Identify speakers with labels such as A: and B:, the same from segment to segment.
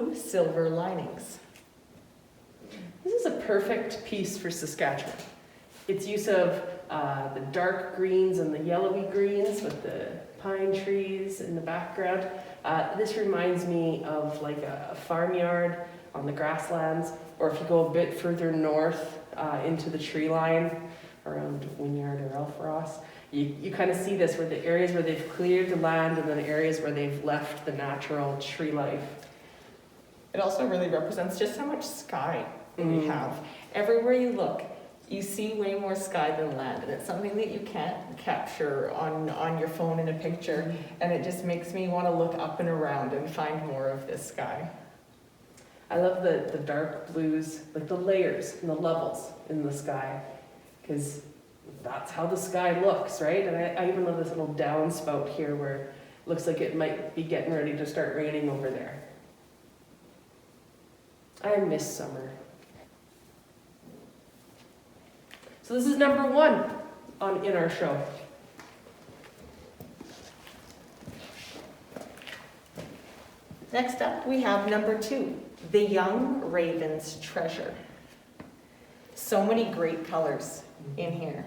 A: blue silver linings.
B: This is a perfect piece for Saskatchewan. Its use of the dark greens and the yellowy greens with the pine trees in the background. This reminds me of like a farmyard on the grasslands, or if you go a bit further north into the tree line around Wynyard or Elfross, you kind of see this where the areas where they've cleared the land and then areas where they've left the natural tree life.
A: It also really represents just how much sky we have. Everywhere you look, you see way more sky than land, and it's something that you can't capture on your phone in a picture, and it just makes me want to look up and around and find more of this sky.
B: I love the dark blues, like the layers and the levels in the sky, because that's how the sky looks, right? And I even love this little downspout here where it looks like it might be getting ready to start raining over there. I miss summer. So this is number 1 in our show.
A: Next up, we have number 2, the young raven's treasure. So many great colors in here.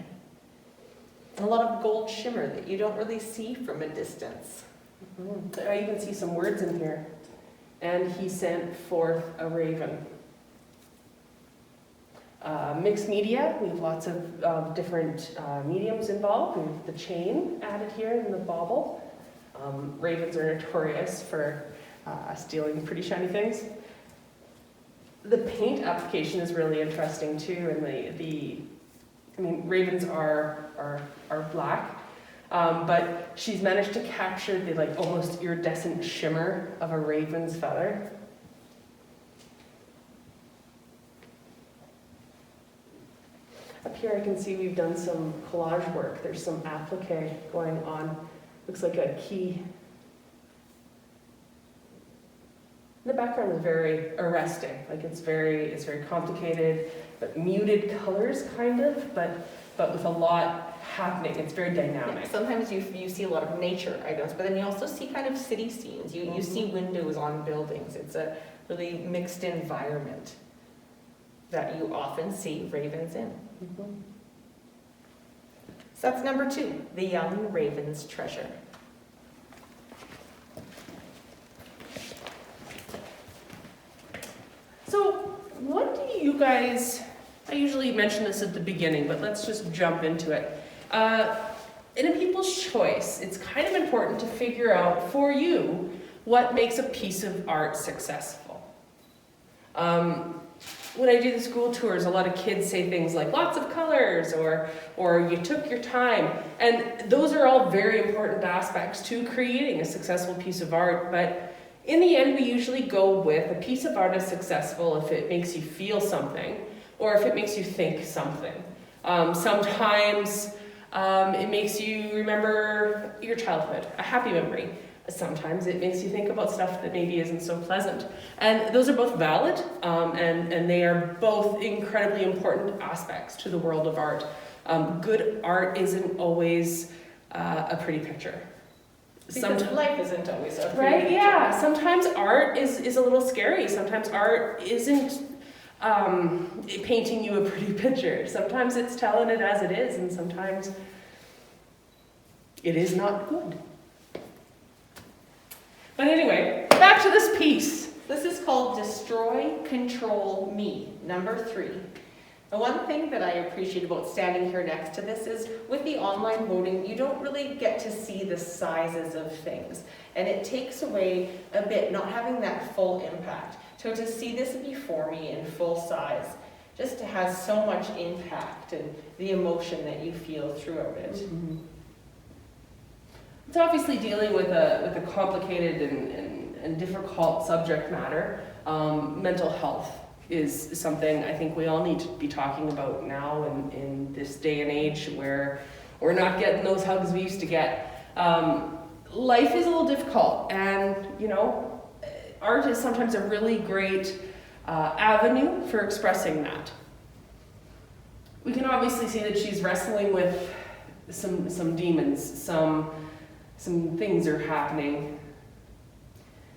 A: And a lot of gold shimmer that you don't really see from a distance.
B: I even see some words in here. And he sent forth a raven. Mixed media, we have lots of different mediums involved. We have the chain added here in the bauble. Ravens are notorious for stealing pretty shiny things. The paint application is really interesting too, and I mean, ravens are black, but she's managed to capture the like almost iridescent shimmer of a raven's feather. Up here I can see we've done some collage work. There's some applique going on. Looks like a key. The background is very arresting. Like it's very complicated, but muted colors kind of, but with a lot happening. It's very dynamic.
A: Yeah, sometimes you see a lot of nature items, but then you also see kind of city scenes. You see windows on buildings. It's a really mixed environment that you often see ravens in. So that's number 2, the young raven's treasure.
B: So what do you guys, I usually mention this at the beginning, but let's just jump into it. In a people's choice, it's kind of important to figure out for you what makes a piece of art successful. When I do the school tours, a lot of kids say things like lots of colors or you took your time. And those are all very important aspects to creating a successful piece of art. But in the end, we usually go with a piece of art is successful if it makes you feel something or if it makes you think something. Sometimes it makes you remember your childhood, a happy memory. Sometimes it makes you think about stuff that maybe isn't so pleasant. And those are both valid, and they are both incredibly important aspects to the world of art. Good art isn't always a pretty picture.
A: Because life isn't always a pretty picture.
B: Yeah. Sometimes art is a little scary. Sometimes art isn't painting you a pretty picture. Sometimes it's telling it as it is, and sometimes it is not good. But anyway, back to this piece.
A: This is called Destroy, Control, Me, number 3. The one thing that I appreciate about standing here next to this is with the online voting, you don't really get to see the sizes of things. And it takes away a bit, not having that full impact. So to see this before me in full size just has so much impact and the emotion that you feel throughout it.
B: Mm-hmm. It's obviously dealing with a complicated and difficult subject matter. Mental health is something I think we all need to be talking about now in this day and age where we're not getting those hugs we used to get. Life is a little difficult, and art is sometimes a really great avenue for expressing that. We can obviously see that she's wrestling with some demons, some things are happening.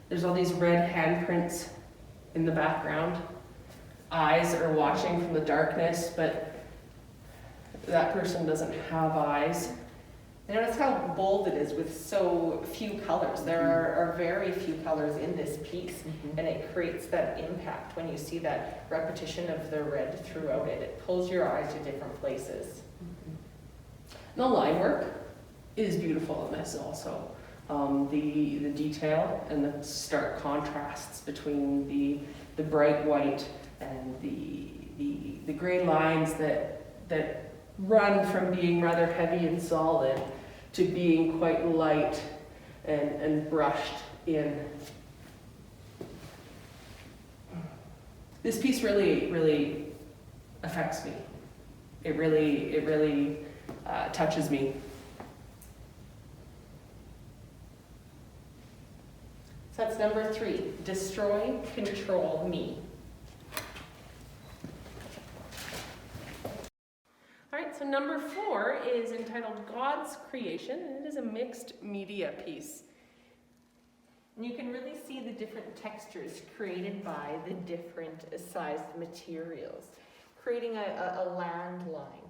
B: There's all these red handprints in the background. Eyes are watching from the darkness, but that person doesn't have eyes.
A: Notice how bold it is with so few colors. There are very few colors in this piece, and it creates that impact when you see that repetition of the red throughout it. It pulls your eyes to different places.
B: The line work is beautiful in this also. The detail and the stark contrasts between the bright white and the gray lines that run from being rather heavy and solid to being quite light and brushed in. This piece really affects me. It really touches me.
A: So that's number 3, destroy, control me.
B: All right, so number 4 is entitled God's Creation, and it is a mixed media piece.
A: And you can really see the different textures created by the different sized materials, creating a land line.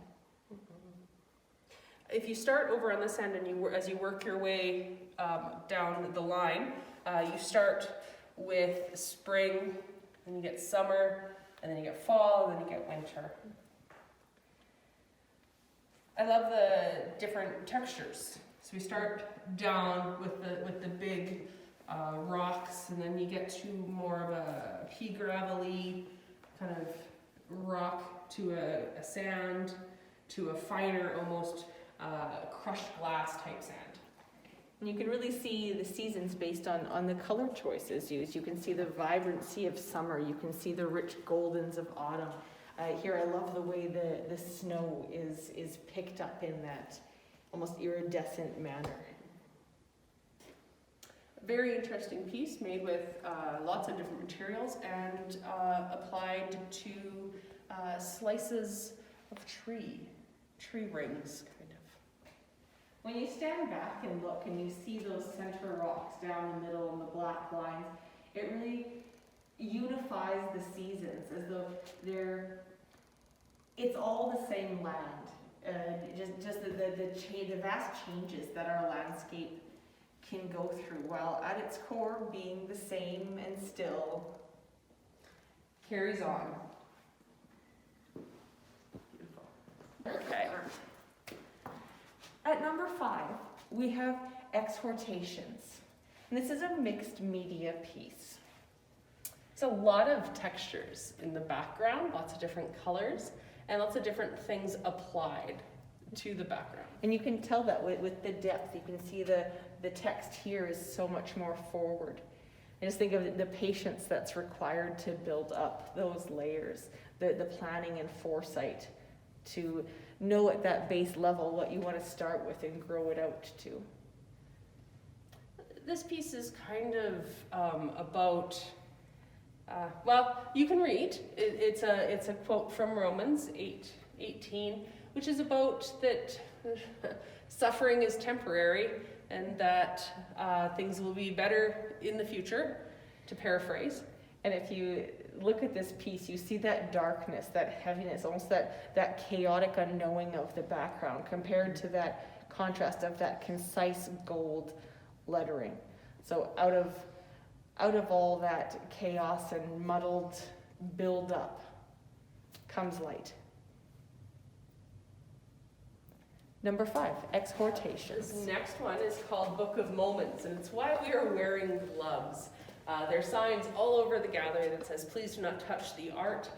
B: If you start over on this end and as you work your way down the line, you start with spring, then you get summer, and then you get fall, and then you get winter. I love the different textures. So we start down with the big rocks, and then you get to more of a pea gravelly kind of rock to a sand to a finer, almost crushed glass type sand.
A: And you can really see the seasons based on the color choices used. You can see the vibrancy of summer. You can see the rich goldens of autumn. Here I love the way the snow is picked up in that almost iridescent manner.
B: Very interesting piece made with lots of different materials and applied to slices of tree rings, kind of.
A: When you stand back and look and you see those center rocks down the middle and the black lines, it really unifies the seasons as though it's all the same land. Just the vast changes that our landscape can go through, while at its core being the same and still
B: Carries on. Beautiful. Okay.
A: At number 5, we have exhortations. And this is a mixed media piece.
B: It's a lot of textures in the background, lots of different colors, and lots of different things applied to the background.
A: And you can tell that with the depth. You can see the text here is so much more forward. I just think of the patience that's required to build up those layers, the planning and foresight to know at that base level what you want to start with and grow it out to.
B: This piece is kind of about, well, you can read. It's a quote from Romans 8:18, which is about that suffering is temporary and that things will be better in the future, to paraphrase.
A: And if you look at this piece, you see that darkness, that heaviness, almost that chaotic unknowing of the background compared to that contrast of that concise gold lettering. So out of all that chaos and muddled build-up comes light. Number 5, exhortations.
B: This next one is called Book of Moments, and it's why we are wearing gloves. There are signs all over the gallery that says, please do not touch the art.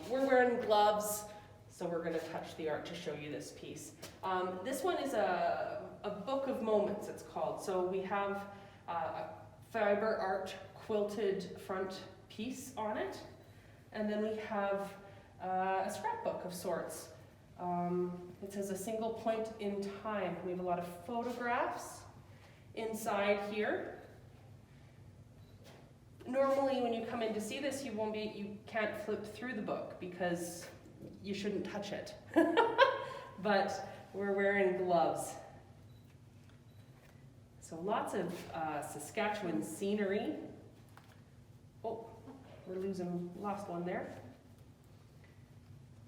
B: We're wearing gloves, so we're going to touch the art to show you this piece. This one is a Book of Moments, it's called. So we have a fiber art quilted front piece on it, and then we have a scrapbook of sorts. It says a single point in time. We have a lot of photographs inside here. Normally when you come in to see this, you can't flip through the book because you shouldn't touch it. But we're wearing gloves. So lots of Saskatchewan scenery. Oh, lost one there.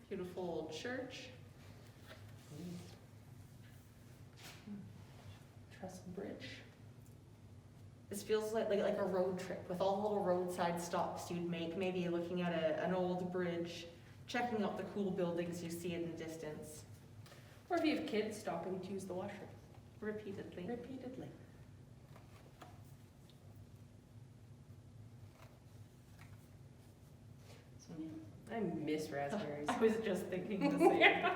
A: Beautiful old church.
B: Trestle Bridge.
A: This feels like a road trip with all the little roadside stops you'd make. Maybe you're looking at an old bridge, checking out the cool buildings you see in the distance.
B: Or if you have kids, stopping to use the washroom.
A: Repeatedly.
B: So yeah, I miss raspberries.
A: I was just thinking the same.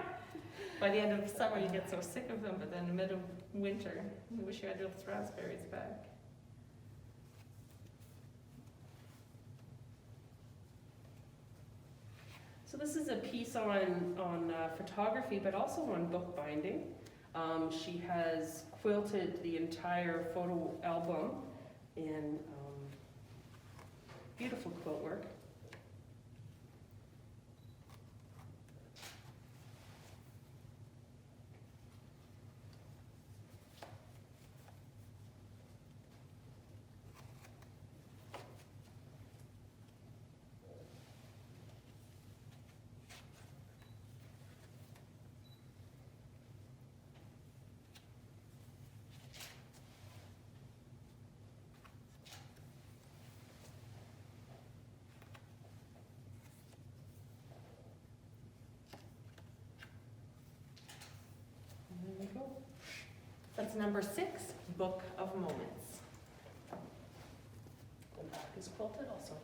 A: By the end of summer, you get so sick of them, but then in the middle of winter, you wish you had those raspberries back.
B: So this is a piece on photography, but also on bookbinding. She has quilted the entire photo album in beautiful quilt work. There we go.
A: That's number 6, Book of Moments.
B: The back is quilted also.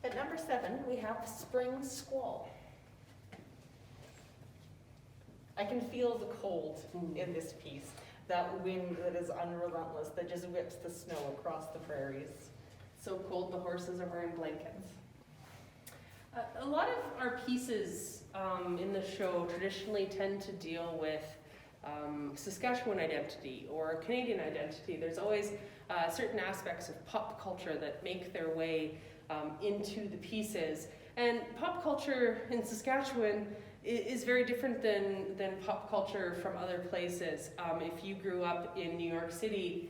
A: At number 7, we have Spring Squall. I can feel the cold in this piece. That wind that is unrelentless, that just whips the snow across the prairies.
B: So cold the horses are wearing blankets. A lot of our pieces in the show traditionally tend to deal with Saskatchewan identity or Canadian identity. There's always certain aspects of pop culture that make their way into the pieces. And pop culture in Saskatchewan is very different than pop culture from other places. If you grew up in New York City,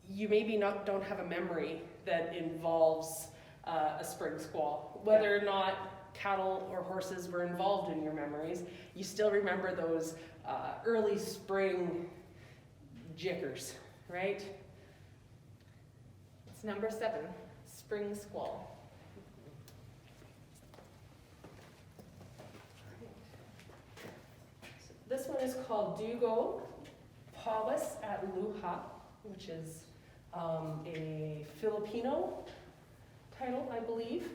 B: you maybe don't have a memory that involves a spring squall. Whether or not cattle or horses were involved in your memories, you still remember those early spring jickers, right?
A: It's number 7, Spring Squall.
B: This one is called Dugo, Pawis at Luha, which is a Filipino title, I believe.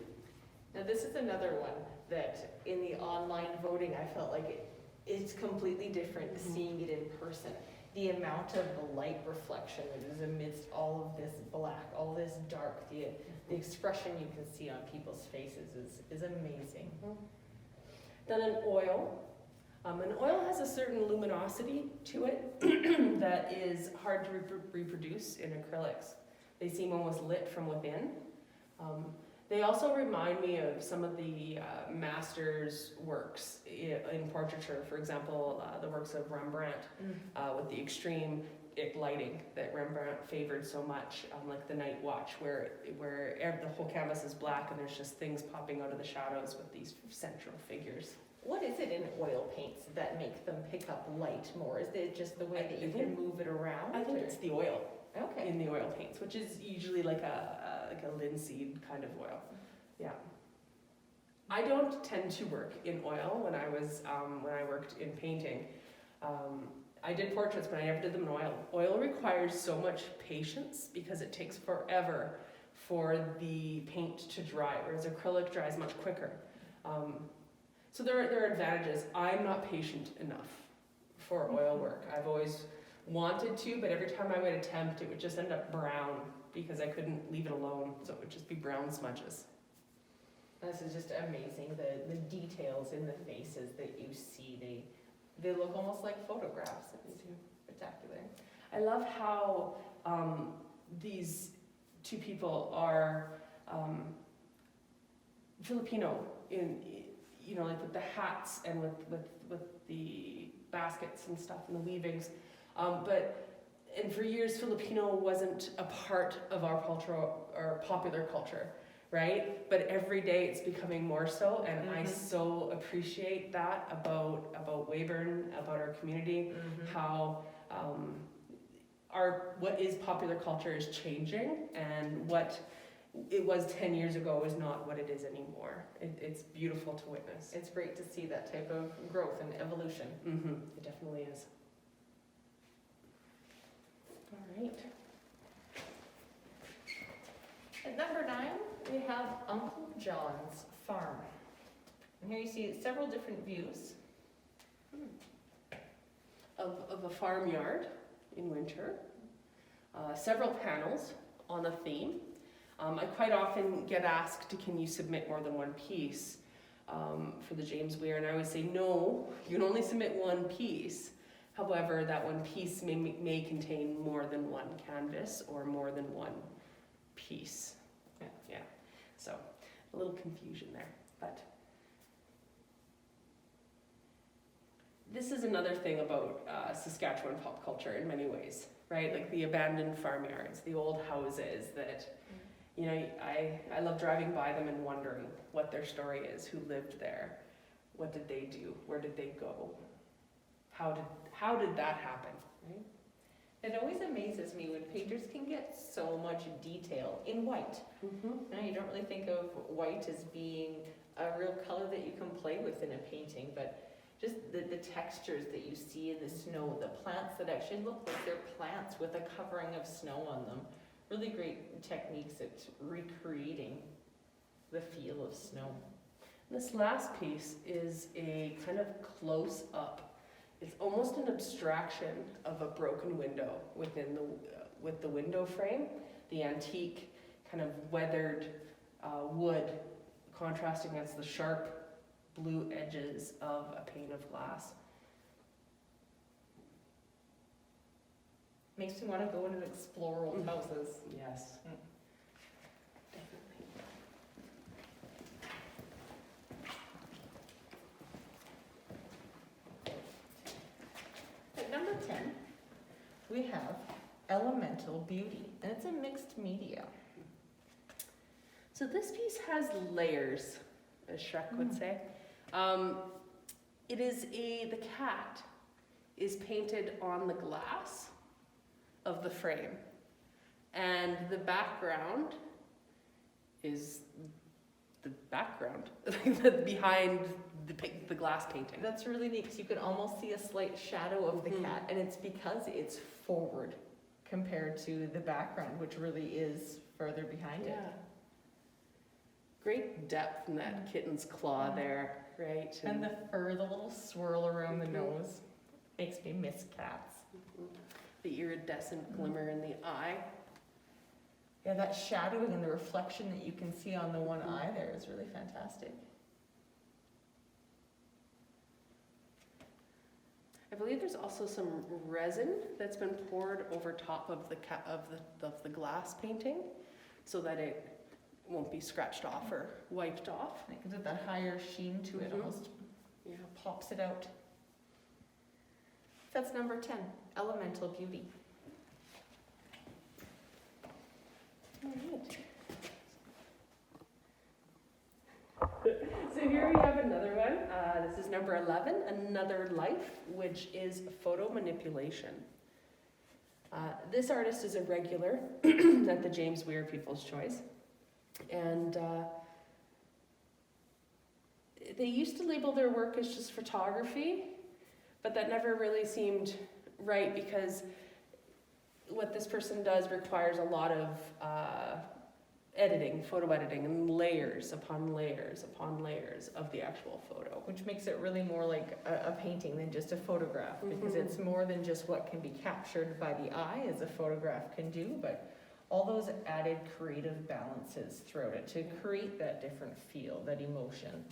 A: Now this is another one that in the online voting I felt like it's completely different seeing it in person. The amount of the light reflection that is amidst all of this black, all this dark, the expression you can see on people's faces is amazing.
B: Done in oil. And oil has a certain luminosity to it that is hard to reproduce in acrylics. They seem almost lit from within. They also remind me of some of the masters' works in portraiture. For example, the works of Rembrandt with the extreme lighting that Rembrandt favored so much, like the Night Watch, where the whole canvas is black and there's just things popping out of the shadows with these central figures.
A: What is it in oil paints that make them pick up light more? Is it just the way that you can move it around?
B: I think it's the oil.
A: Okay.
B: In the oil paints, which is usually like a linseed kind of oil. Yeah. I don't tend to work in oil when I worked in painting. I did portraits, but I never did them in oil. Oil requires so much patience because it takes forever for the paint to dry, whereas acrylic dries much quicker. So there are advantages. I'm not patient enough for oil work. I've always wanted to, but every time I would attempt, it would just end up brown because I couldn't leave it alone, so it would just be brown smudges.
A: This is just amazing, the details in the faces that you see, they look almost like photographs. It's spectacular.
B: I love how these two people are Filipino like with the hats and with the baskets and stuff and the weavings, but and for years Filipino wasn't a part of our cultural or popular culture, right? But every day it's becoming more so, and I so appreciate that about Weyburn, about our community, how what is popular culture is changing, and what it was 10 years ago is not what it is anymore. It's beautiful to witness.
A: It's great to see that type of growth and evolution.
B: It definitely is. All right.
A: At number 9, we have Uncle John's Farm. And here you see several different views.
B: Of a farmyard in winter. Several panels on a theme. I quite often get asked, can you submit more than one piece for the James Weir? And I always say, no, you can only submit one piece. However, that one piece may contain more than one canvas or more than one piece. Yeah. So a little confusion there, but this is another thing about Saskatchewan pop culture in many ways, right? Like the abandoned farmyards, the old houses that, you know, I love driving by them and wondering what their story is, who lived there, what did they do, where did they go, how did that happen, right?
A: It always amazes me when painters can get so much detail in white. Now, you don't really think of white as being a real color that you can play with in a painting, but just the textures that you see in the snow, the plants that actually look like they're plants with a covering of snow on them. Really great techniques at recreating the feel of snow.
B: This last piece is a kind of close-up. It's almost an abstraction of a broken window with the window frame, the antique kind of weathered wood contrasting against the sharp blue edges of a pane of glass.
A: Makes me want to go in and explore old houses.
B: Yes. Definitely.
A: At number 10, we have Elemental Beauty, and it's a mixed media.
B: So this piece has layers, as Shrek would say. The cat is painted on the glass of the frame, and the background is the background behind the glass painting.
A: That's really neat because you can almost see a slight shadow of the cat, and it's because it's forward compared to the background, which really is further behind it.
B: Great depth in that kitten's claw there, right?
A: And the fur, the little swirl around the nose, makes me miss cats.
B: The iridescent glimmer in the eye.
A: Yeah, that shadowing and the reflection that you can see on the one eye there is really fantastic.
B: I believe there's also some resin that's been poured over top of the glass painting, so that it won't be scratched off or wiped off.
A: It gives it that higher sheen to it, almost pops it out. That's number 10, Elemental Beauty.
B: All right. So here we have another one. This is number 11, Another Life, which is photo manipulation. This artist is a regular at the James Weir People's Choice. And they used to label their work as just photography, but that never really seemed right, because what this person does requires a lot of editing, photo editing, and layers upon layers upon layers of the actual photo.
A: Which makes it really more like a painting than just a photograph, because it's more than just what can be captured by the eye as a photograph can do, but all those added creative balances throughout it to create that different feel, that emotion.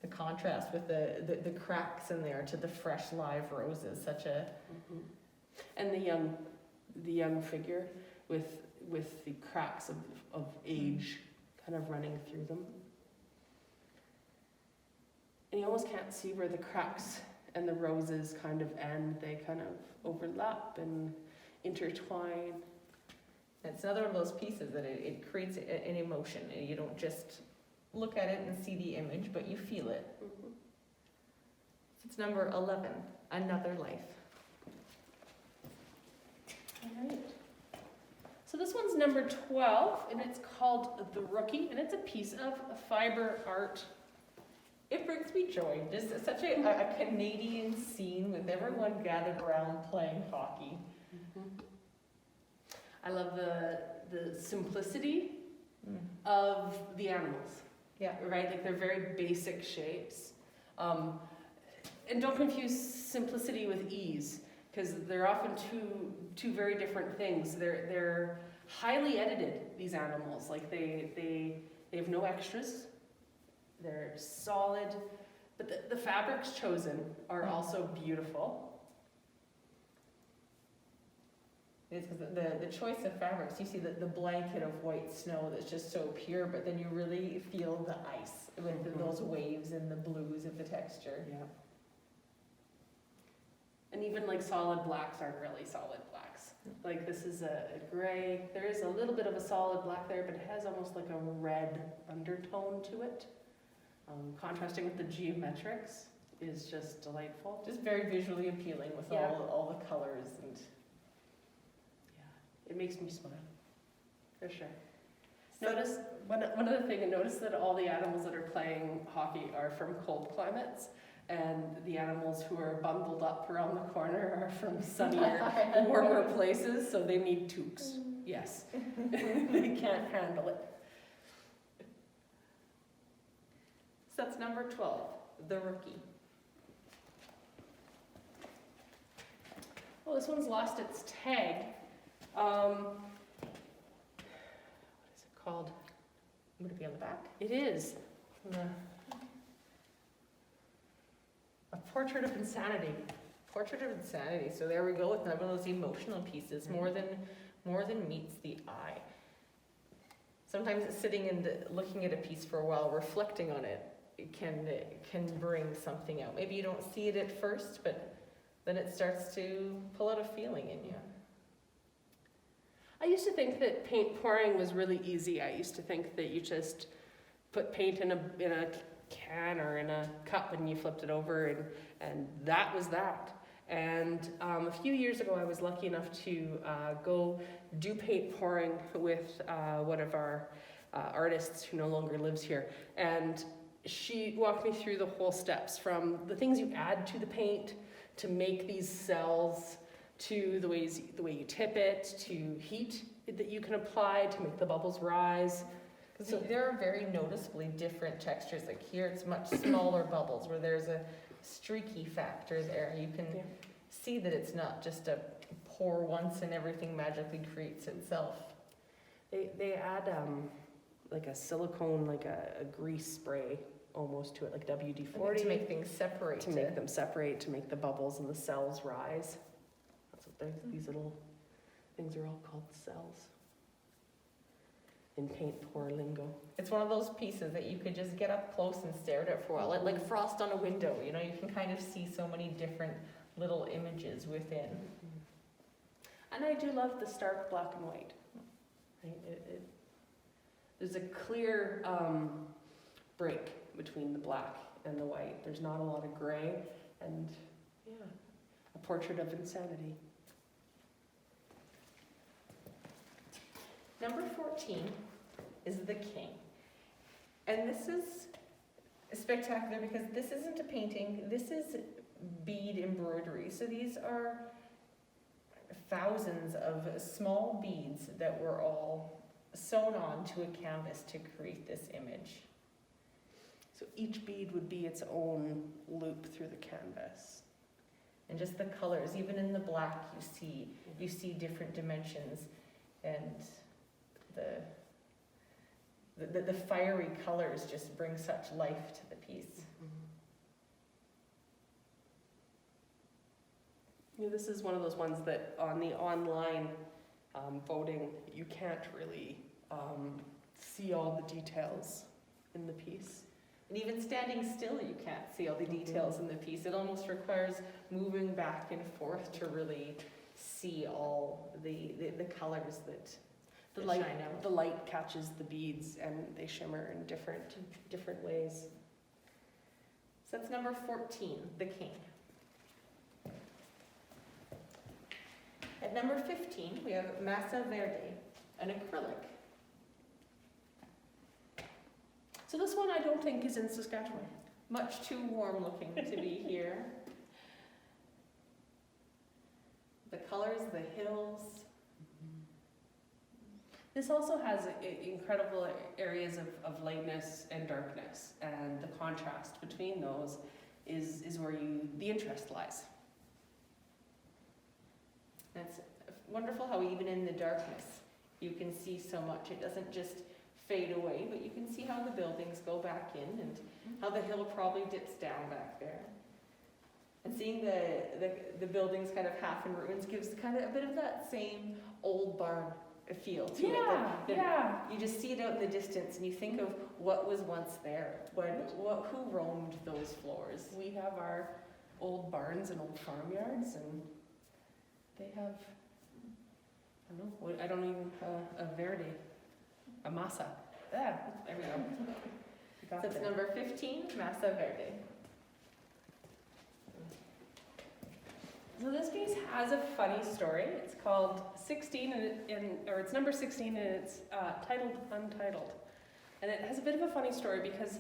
A: The contrast with the cracks in there to the fresh live roses, such a...
B: And the young figure with the cracks of age kind of running through them. And you almost can't see where the cracks and the roses kind of end, they kind of overlap and intertwine.
A: It's another one of those pieces that it creates an emotion. You don't just look at it and see the image, but you feel it.
B: Mm-hmm.
A: It's number 11, Another Life.
B: All right. So this one's number 12, and it's called The Rookie, and it's a piece of fiber art.
A: It brings me joy. This is such a Canadian scene with everyone gathered around playing hockey.
B: Mm-hmm. I love the simplicity of the animals.
A: Yeah.
B: Right? Like they're very basic shapes. And don't confuse simplicity with ease, because they're often two very different things. They're highly edited, these animals. Like they have no extras. They're solid, but the fabrics chosen are also beautiful.
A: It's because the choice of fabrics, you see the blanket of white snow that's just so pure, but then you really feel the ice with those waves and the blues of the texture.
B: Yeah. And even like solid blacks aren't really solid blacks. Like this is a gray. There is a little bit of a solid black there, but it has almost like a red undertone to it. Contrasting with the geometrics is just delightful.
A: Just very visually appealing with all the colors and.
B: It makes me smile, for sure. Notice, one other thing, notice that all the animals that are playing hockey are from cold climates, and the animals who are bundled up around the corner are from sunnier, warmer places, so they need toques. Yes, they can't handle it.
A: So that's number 12, The Rookie.
B: Well, this one's lost its tag. What is it called?
A: Would it be on the back?
B: It is. A Portrait of Insanity.
A: Portrait of Insanity. So there we go with one of those emotional pieces, more than meets the eye. Sometimes sitting and looking at a piece for a while, reflecting on it, it can bring something out. Maybe you don't see it at first, but then it starts to pull out a feeling in you.
B: I used to think that paint pouring was really easy. I used to think that you just put paint in a can or in a cup and you flipped it over and that was that. And a few years ago, I was lucky enough to go do paint pouring with one of our artists who no longer lives here. And she walked me through the whole steps, from the things you add to the paint to make these cells, to the way you tip it, to heat that you can apply to make the bubbles rise.
A: So there are very noticeably different textures. Like here, it's much smaller bubbles where there's a streaky factor there. You can see that it's not just a pour once and everything magically creates itself.
B: They add like a silicone, like a grease spray almost to it, like WD-40.
A: To make things separate.
B: To make them separate, to make the bubbles and the cells rise. That's what these little things are all called, cells. In paint pour lingo.
A: It's one of those pieces that you could just get up close and stare at it for a while, like frost on a window. You know, you can kind of see so many different little images within.
B: And I do love the stark black and white. Right? There's a clear break between the black and the white. There's not a lot of gray, and yeah, a portrait of insanity.
A: Number 14 is The King. And this is spectacular because this isn't a painting, this is bead embroidery. So these are thousands of small beads that were all sewn on to a canvas to create this image.
B: So each bead would be its own loop through the canvas.
A: And just the colors, even in the black, you see different dimensions, and the fiery colors just bring such life to the piece.
B: Yeah, this is one of those ones that on the online voting, you can't really see all the details in the piece.
A: And even standing still, you can't see all the details in the piece. It almost requires moving back and forth to really see all the colors that shine out.
B: The light catches the beads and they shimmer in different ways.
A: So that's number 14, the king. At number 15, we have Masa Verde, an acrylic.
B: So this one I don't think is in Saskatchewan.
A: Much too warm looking to be here. The colors, the hills.
B: This also has incredible areas of lightness and darkness, and the contrast between those is where the interest lies.
A: And it's wonderful how even in the darkness you can see so much. It doesn't just fade away, but you can see how the buildings go back in and how the hill probably dips down back there. And seeing the buildings kind of half in ruins gives kind of a bit of that same old barn feel to it.
B: Yeah.
A: You just see it out in the distance and you think of what was once there, who roamed those floors.
B: We have our old barns and old farmyards, and they have, I don't even, a Verde, a Masa. Yeah, there we go. We got
A: So it's
B: there.
A: number 15, Masa Verde.
B: So this piece has a funny story. It's called 16, or it's number 16, and it's titled Untitled. And it has a bit of a funny story because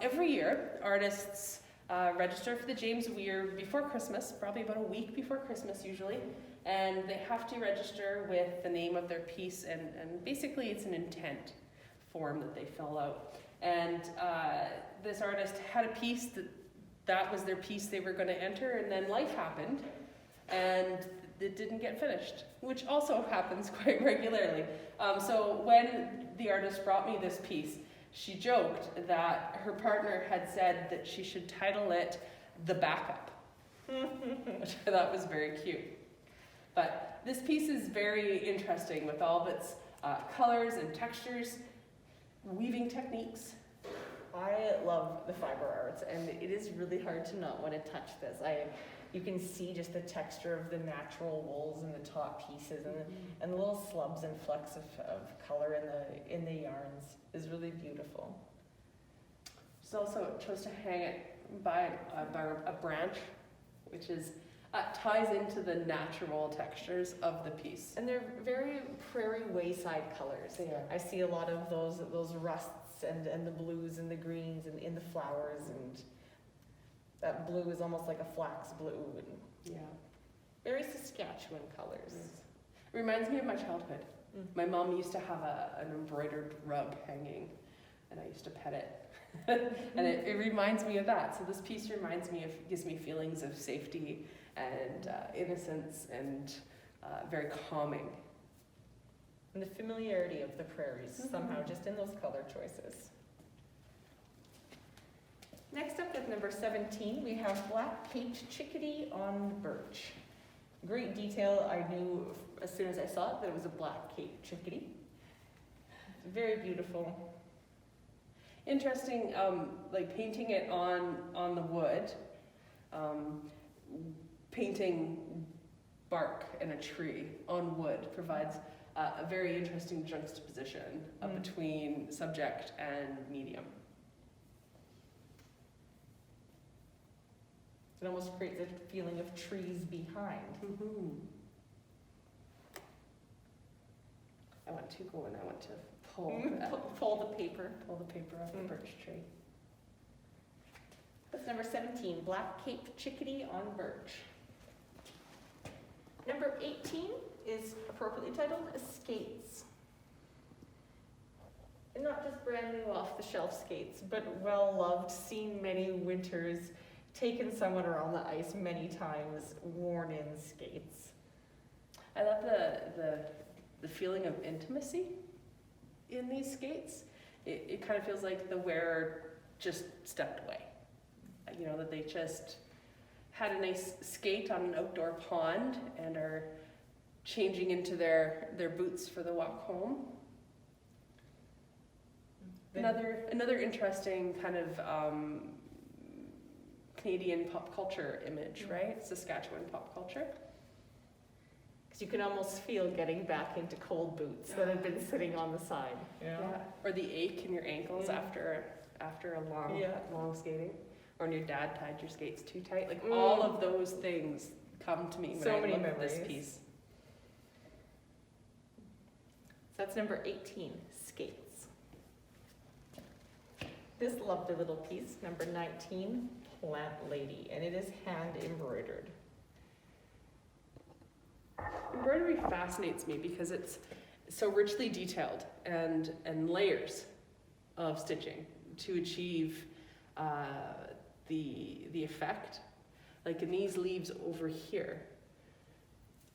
B: every year artists register for the James Weir before Christmas, probably about a week before Christmas usually, and they have to register with the name of their piece, and basically it's an intent form that they fill out. And this artist had a piece that was their piece they were going to enter, and then life happened, and it didn't get finished, which also happens quite regularly. So when the artist brought me this piece, she joked that her partner had said that she should title it The Backup, which I thought was very cute. But this piece is very interesting with all of its colors and textures, weaving techniques.
A: I love the fiber arts, and it is really hard to not want to touch this. You can see just the texture of the natural wools and the top pieces, and the little slubs and flecks of color in the yarns is really beautiful.
B: She also chose to hang it by a branch, which is ties into the natural textures of the piece.
A: And they're very prairie wayside colors.
B: They are.
A: I see a lot of those rusts and the blues and the greens and in the flowers, and that blue is almost like a flax blue, and
B: Yeah.
A: very Saskatchewan colors.
B: It reminds me of my childhood.
A: Mm.
B: My mom used to have an embroidered rug hanging, and I used to pet it. And it reminds me of that. So this piece gives me feelings of safety and innocence, and very calming.
A: And the familiarity of the prairies, somehow, just in those color choices. Next up at number 17, we have black caped chickadee on birch. Great detail. I knew as soon as I saw it that it was a black caped chickadee. Very beautiful.
B: Interesting, like painting it on the wood, painting bark and a tree on wood provides a very interesting juxtaposition between subject and medium.
A: It almost creates a feeling of trees behind.
B: I want to go and I want to pull
A: Pull the paper.
B: off the birch tree.
A: That's number 17, black caped chickadee on birch. Number 18 is appropriately titled Skates. And not just brand new off the shelf skates, but well loved, seen many winters, taken someone around the ice many times, worn in skates.
B: I love the feeling of intimacy in these skates. It kind of feels like the wearer just stepped away. You know, that they just had a nice skate on an outdoor pond and are changing into their boots for the walk home. Another interesting kind of Canadian pop culture image, right? Saskatchewan pop culture.
A: Because you can almost feel getting back into cold boots that have been sitting on the side.
B: Yeah. Or the ache in your ankles after a long skating. Or when your dad tied your skates too tight. Like all of those things come to me when I look at this piece.
A: So that's number 18, skates. This lovely little piece, number 19, plant lady, and it is hand embroidered.
B: Embroidery fascinates me because it's so richly detailed and layers of stitching to achieve the effect. Like in these leaves over here,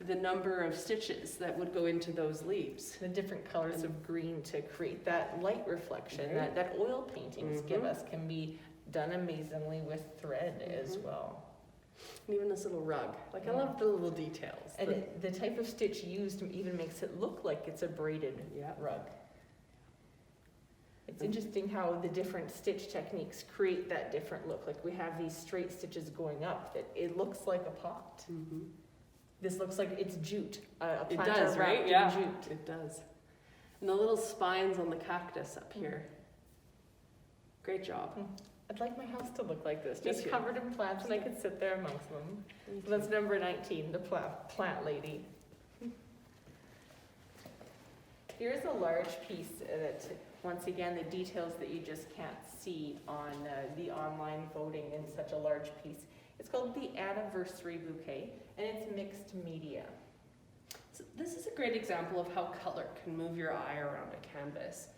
B: the number of stitches that would go into those leaves.
A: The different colors of green to create that light reflection that oil paintings give us can be done amazingly with thread as well.
B: And even this little rug. Like I love the little details.
A: And the type of stitch used even makes it look like it's a braided rug. It's interesting how the different stitch techniques create that different look. Like we have these straight stitches going up that it looks like a pot. This looks like it's jute.
B: It does, right? Yeah, jute. It does. And the little spines on the cactus up here. Great job.
A: I'd like my house to look like this, just covered in plants, and I could sit there amongst them. So that's number 19, the plant lady. Here's a large piece that, once again, the details that you just can't see on the online voting in such a large piece. It's called the Anniversary Bouquet, and it's mixed media.
B: So this is a great example of how color can move your eye around a canvas.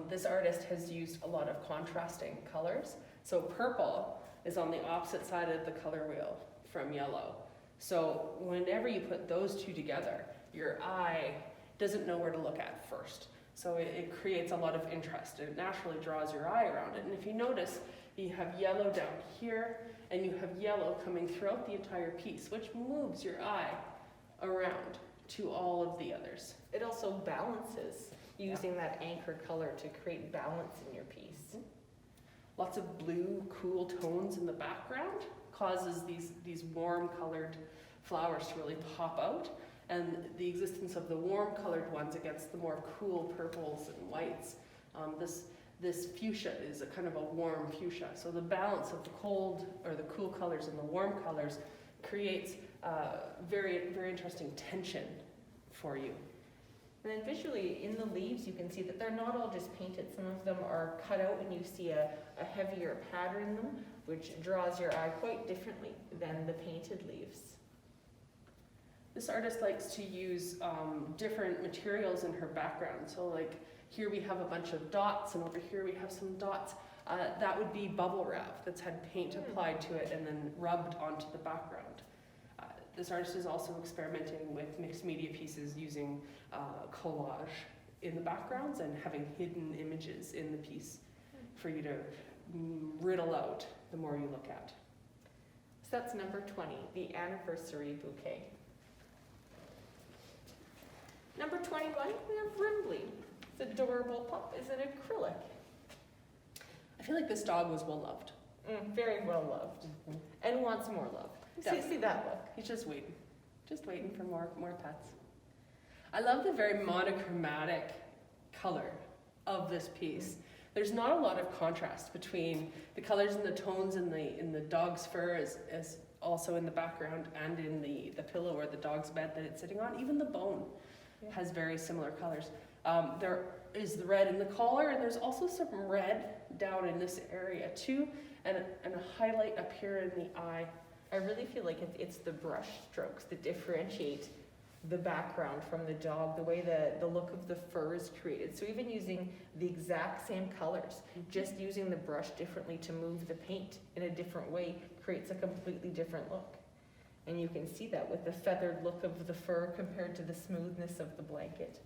B: This artist has used a lot of contrasting colors. So purple is on the opposite side of the color wheel from yellow. So whenever you put those two together, your eye doesn't know where to look at first. So it creates a lot of interest. It naturally draws your eye around it. And if you notice, you have yellow down here, and you have yellow coming throughout the entire piece, which moves your eye around to all of the others.
A: It also balances, using that anchor color to create balance in your piece.
B: Lots of blue, cool tones in the background causes these warm colored flowers to really pop out. And the existence of the warm colored ones against the more cool purples and whites. This fuchsia is a kind of a warm fuchsia. So the balance of the cold or the cool colors and the warm colors creates very, very interesting tension for you.
A: And then visually in the leaves, you can see that they're not all just painted. Some of them are cut out and you see a heavier pattern in them, which draws your eye quite differently than the painted leaves.
B: This artist likes to use different materials in her background. So like here we have a bunch of dots, and over here we have some dots. That would be bubble wrap that's had paint applied to it and then rubbed onto the background. This artist is also experimenting with mixed media pieces using collage in the backgrounds and having hidden images in the piece for you to riddle out the more you look at.
A: So that's number 20, the Anniversary Bouquet. Number 21, we have Rimbly. It's an adorable pup. It's an acrylic.
B: I feel like this dog was well loved.
A: Very well loved. And wants more love. See that look.
B: He's just waiting for more pets. I love the very monochromatic color of this piece. There's not a lot of contrast between the colors and the tones in the dog's fur as also in the background and in the pillow or the dog's bed that it's sitting on. Even the bone has very similar colors. There is the red in the collar, and there's also some red down in this area too, and a highlight up here in the eye.
A: I really feel like it's the brush strokes that differentiate the background from the dog, the way the look of the fur is created. So even using the exact same colors, just using the brush differently to move the paint in a different way creates a completely different look. And you can see that with the feathered look of the fur compared to the smoothness of the blanket.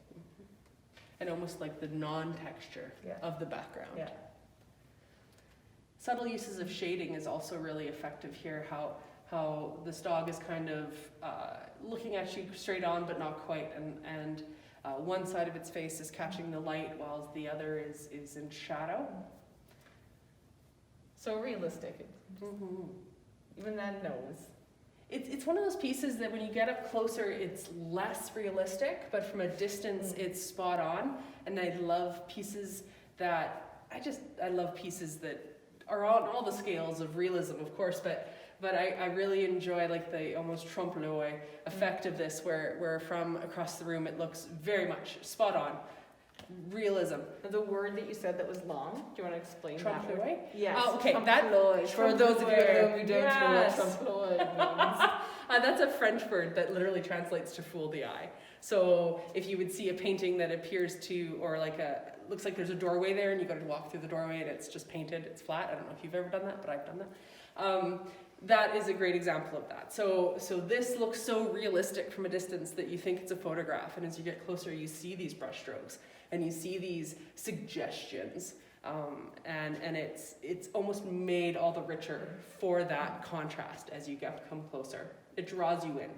B: And almost like the non-texture of the background.
A: Yeah.
B: Subtle uses of shading is also really effective here, how this dog is kind of looking at you straight on but not quite, and one side of its face is catching the light while the other is in shadow.
A: So realistic. Even that nose.
B: It's one of those pieces that when you get up closer, it's less realistic, but from a distance, it's spot on. And I love pieces that, I love pieces that are on all the scales of realism, of course, but I really enjoy like the almost trompe l'oeil effect of this, where from across the room it looks very much spot on. Realism.
A: The word that you said that was long, do you want to explain that
B: Trompe
A: word?
B: l'oeil?
A: Yes.
B: Oh, okay.
A: For those of you at home who don't know what
B: Yes.
A: trompe l'oeil means.
B: That's a French word that literally translates to fool the eye. So if you would see a painting that appears to, or looks like there's a doorway there and you got to walk through the doorway and it's just painted, it's flat. I don't know if you've ever done that, but I've done that. That is a great example of that. So this looks so realistic from a distance that you think it's a photograph, and as you get closer, you see these brush strokes and you see these suggestions, and it's almost made all the richer for that contrast as you come closer. It draws you in,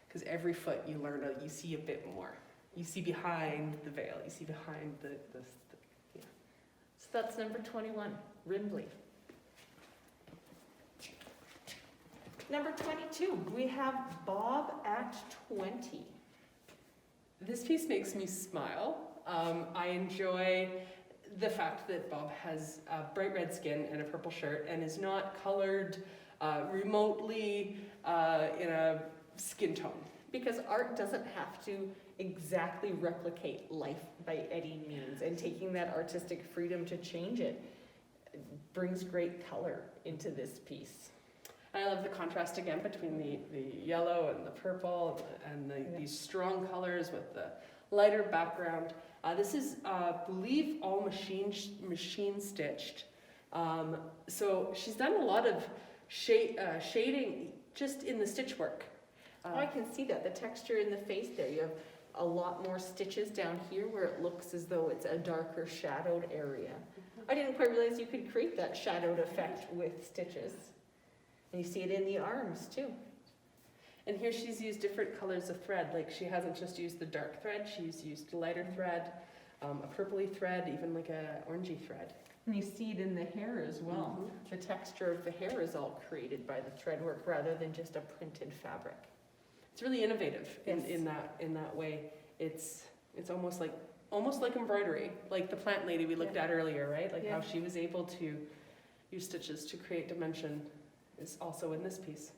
B: because every foot you you see a bit more. You see behind the veil. You see behind the yeah.
A: So that's number 21, Rimbley. Number 22, we have Bob at 20.
B: This piece makes me smile. I enjoy the fact that Bob has bright red skin and a purple shirt and is not colored remotely in a skin tone.
A: Because art doesn't have to exactly replicate life by any means, and taking that artistic freedom to change it brings great color into this piece.
B: I love the contrast again between the yellow and the purple and these strong colors with the lighter background. This is, I believe, all machine stitched. So she's done a lot of shading just in the stitch work.
A: I can see that, the texture in the face there. You have a lot more stitches down here where it looks as though it's a darker shadowed area. I didn't quite realize you could create that shadowed effect with stitches. And you see it in the arms too.
B: And here she's used different colors of thread. Like she hasn't just used the dark thread, she's used lighter thread, a purpley thread, even like a orangey thread.
A: And you see it in the hair as well. The texture of the hair is all created by the thread work rather than just a printed fabric.
B: It's really innovative
A: Yes.
B: in that way. It's almost like embroidery, like the plant lady we looked at earlier, right? Like how she was able to use stitches to create dimension is also in this piece.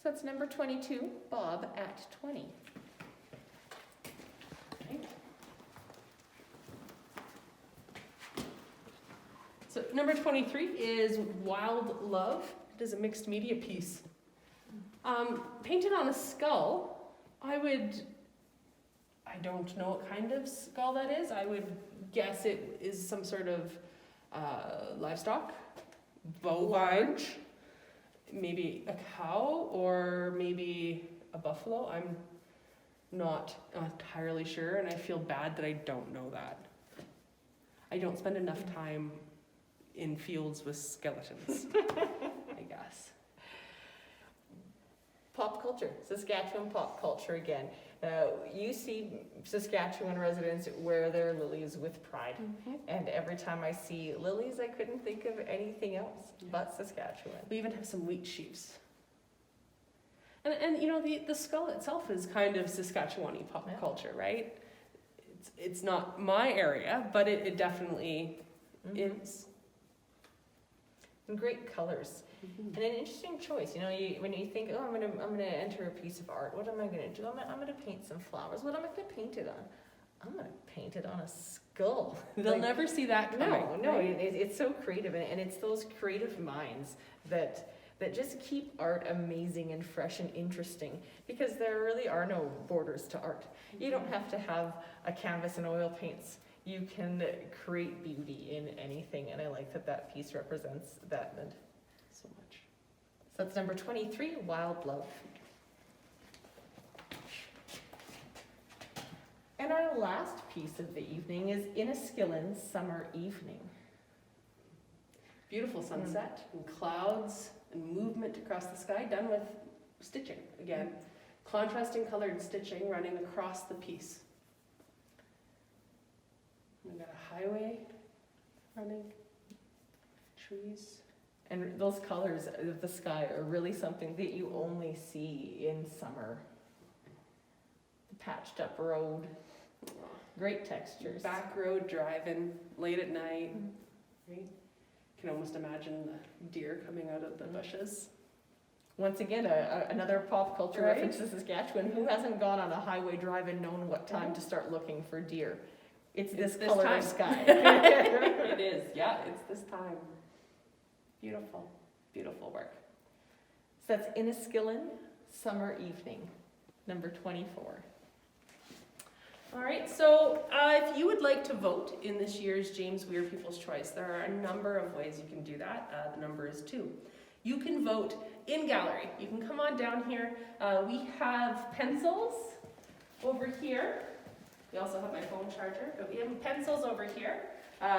A: So that's number 22, Bob at 20.
B: Okay. So number 23 is Wild Love. It is a mixed media piece. Painted on a skull. I don't know what kind of skull that is. I would guess it is some sort of livestock, bovine, maybe a cow, or maybe a buffalo. I'm not entirely sure, and I feel bad that I don't know that. I don't spend enough time in fields with skeletons, I guess.
A: Pop culture, Saskatchewan pop culture again. You see Saskatchewan residents wear their lilies with pride. And every time I see lilies, I couldn't think of anything else but Saskatchewan.
B: We even have some wheat sheaves. And you know, the skull itself is kind of Saskatchewan-y pop culture, right? It's not my area, but it definitely is.
A: And great colors. And an interesting choice, you know, when you think, oh, I'm gonna enter a piece of art, what am I gonna do? I'm gonna paint some flowers. What am I gonna paint it on? I'm gonna paint it on a skull.
B: They'll never see that coming.
A: No, it's so creative, and it's those creative minds that just keep art amazing and fresh and interesting, because there really are no borders to art. You don't have to have a canvas and oil paints. You can create beauty in anything, and I like that piece represents that so much. So that's number 23, Wild Love. And our last piece of the evening is In a Skillen Summer Evening.
B: Beautiful sunset and clouds and movement across the sky, done with stitching again. Contrasting colored stitching running across the piece. We've got a highway running, trees.
A: And those colors of the sky are really something that you only see in summer. The patched up road, great textures.
B: Back road driving late at night, right? You can almost imagine the deer coming out of the bushes.
A: Once again, another pop culture
B: Right?
A: reference to Saskatchewan. Who hasn't gone on a highway drive and known what time to start looking for deer? It's this color
B: time.
A: of sky.
B: It is, yeah, it's this time. Beautiful, beautiful work.
A: So that's in a Skillen summer evening, number 24.
B: All right, so if you would like to vote in this year's James Weir People's Choice, there are a number of ways you can do that. The number is 2. You can vote in gallery. You can come on down here. We have pencils over here. We also have my phone charger, but we have pencils over here,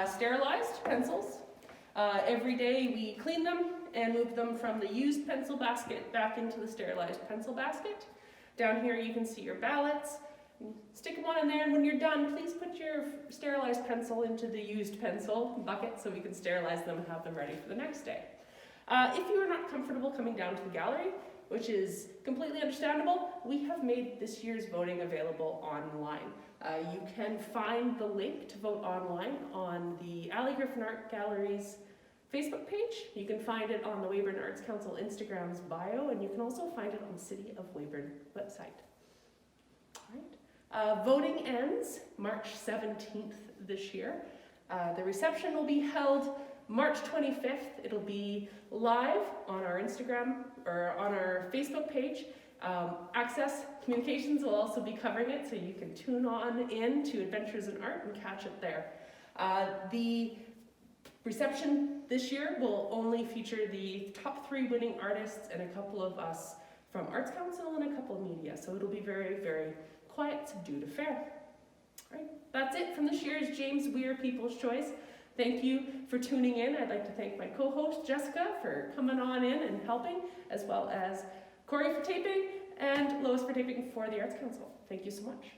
B: sterilized pencils. Every day we clean them and move them from the used pencil basket back into the sterilized pencil basket. Down here you can see your ballots. Stick them on in there, and when you're done, please put your sterilized pencil into the used pencil bucket so we can sterilize them and have them ready for the next day. If you are not comfortable coming down to the gallery, which is completely understandable, we have made this year's voting available online. You can find the link to vote online on the Alley Griffin Art Gallery's Facebook page. You can find it on the Weyburn Arts Council Instagram's bio, and you can also find it on the City of Weyburn website. All right. Voting ends March 17th this year. The reception will be held March 25th. It'll be live on our Instagram or on our Facebook page. Access Communications will also be covering it, so you can tune on in to Adventures in Art and catch it there. The reception this year will only feature the top 3 winning artists and a couple of us from Arts Council and a couple of media, so it'll be very, very quiet, subdued affair. All right, that's it from this year's James Weir People's Choice. Thank you for tuning in. I'd like to thank my co-host Jessica for coming on in and helping, as well as Corey for taping and Lois for taping for the Arts Council. Thank you so much.